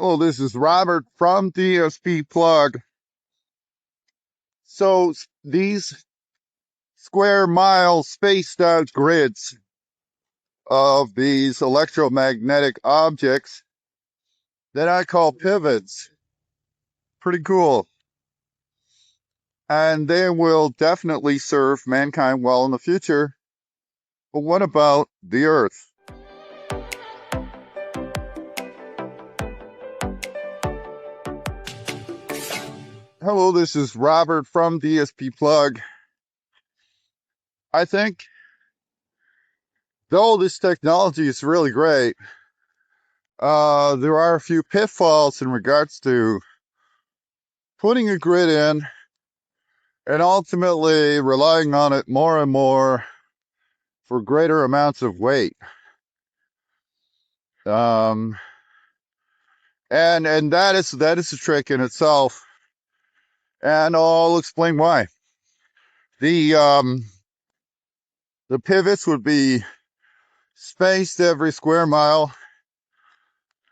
Hello, this is Robert from DSP Plug. So these square mile spaced out grids of these electromagnetic objects that I call pivots, pretty cool. And they will definitely serve mankind well in the future. But what about the Earth? Hello, this is Robert from DSP Plug. I think, though this technology is really great, there are a few pitfalls in regards to putting a grid in and ultimately relying on it more and more for greater amounts of weight. And that is a trick in itself, and I'll explain why. The pivots would be spaced every square mile,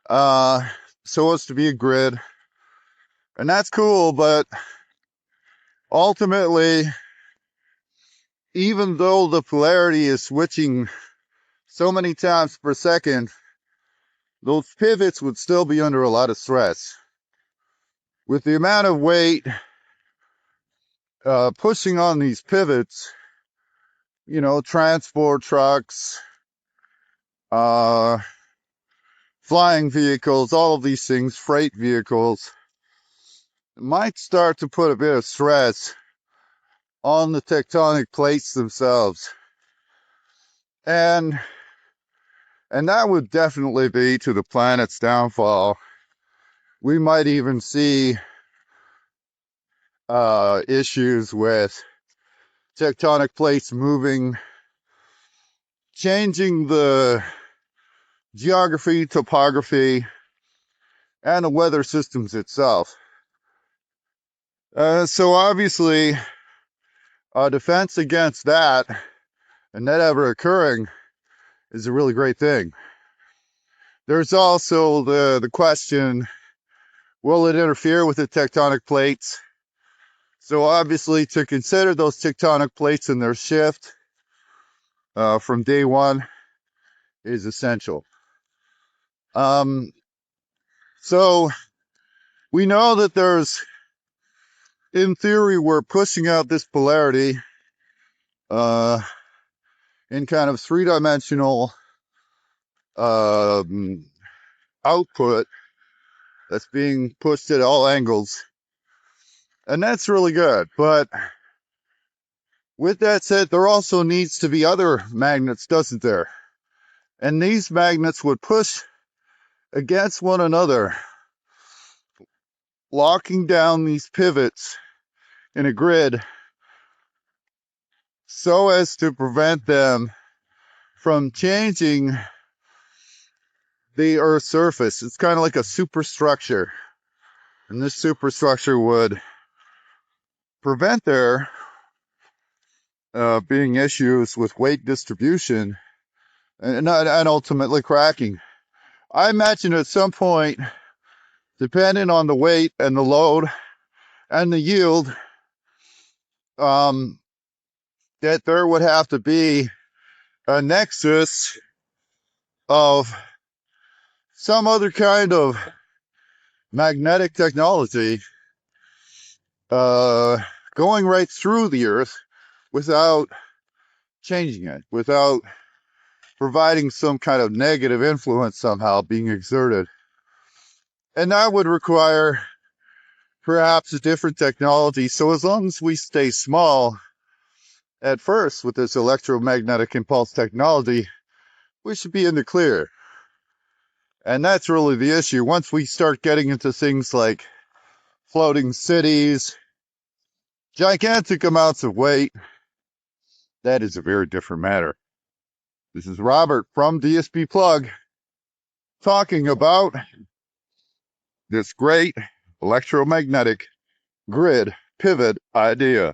so as to be a grid, and that's cool. But ultimately, even though the polarity is switching so many times per second, those pivots would still be under a lot of stress. With the amount of weight pushing on these pivots, transport trucks, flying vehicles, all of these things, freight vehicles, might start to put a bit of stress on the tectonic plates themselves. And that would definitely be to the planet's downfall. We might even see issues with tectonic plates moving, changing the geography, topography, and the weather systems itself. So obviously, a defense against that, and that ever occurring, is a really great thing. There's also the question, will it interfere with the tectonic plates? So obviously, to consider those tectonic plates in their shift from day one is essential. So we know that there's, in theory, we're pushing out this polarity in kind of three-dimensional output that's being pushed at all angles, and that's really good. But with that said, there also needs to be other magnets, doesn't there? And these magnets would push against one another, locking down these pivots in a grid so as to prevent them from changing the Earth's surface. It's kind of like a superstructure, and this superstructure would prevent there being issues with weight distribution and ultimately cracking. I imagine at some point, depending on the weight and the load and the yield, that there would have to be a nexus of some other kind of magnetic technology going right through the Earth without changing it, without providing some kind of negative influence somehow being exerted. And that would require perhaps a different technology. So as long as we stay small at first with this electromagnetic impulse technology, we should be in the clear. And that's really the issue. Once we start getting into things like floating cities, gigantic amounts of weight, that is a very different matter. This is Robert from DSP Plug talking about this great electromagnetic grid pivot idea.